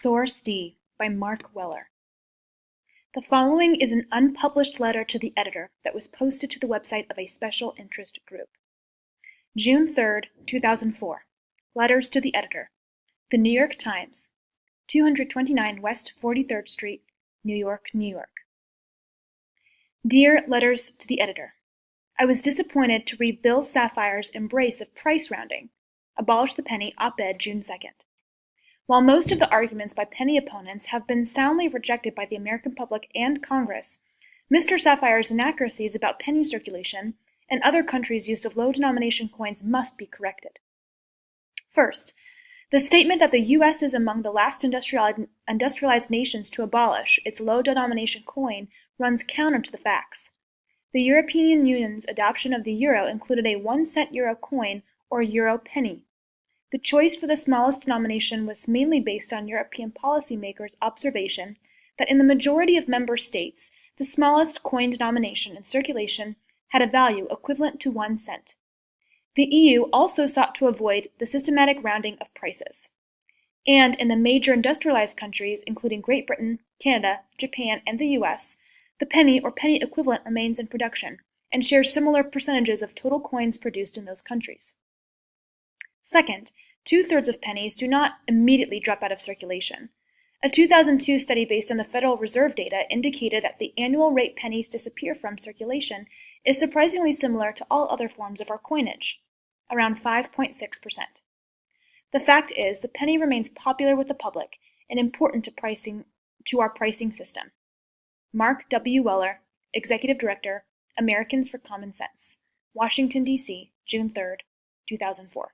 Source D by Mark Weller. The following is an unpublished letter to the editor that was posted to the website of a special interest group. June 3, 2004. Letters to the editor. The New York Times, 229 West 43rd Street, New York, New York. Dear Letters to the Editor, I was disappointed to read Bill Safire's embrace of price rounding, Abolish the Penny op-ed June 2nd. While most of the arguments by penny opponents have been soundly rejected by the American public and Congress, Mr. Safire's inaccuracies about penny circulation and other countries' use of low-denomination coins must be corrected. First, the statement that the U.S. is among the last industrialized nations to abolish its low-denomination coin runs counter to the facts. The European Union's adoption of the euro included a 1-cent euro coin or euro penny. The choice for the smallest denomination was mainly based on European policymakers' observation that in the majority of member states, the smallest coin denomination in circulation had a value equivalent to 1 cent. The EU also sought to avoid the systematic rounding of prices. And in the major industrialized countries, including Great Britain, Canada, Japan, and the US, the penny or penny equivalent remains in production and shares similar percentages of total coins produced in those countries. Second, 2/3 of pennies do not immediately drop out of circulation. A 2002 study based on the Federal Reserve data indicated that the annual rate pennies disappear from circulation is surprisingly similar to all other forms of our coinage, around 5.6%. The fact is, the penny remains popular with the public and important to our pricing system. Mark W. Weller, Executive Director, Americans for Common Sense, Washington, D.C., June 3, 2004.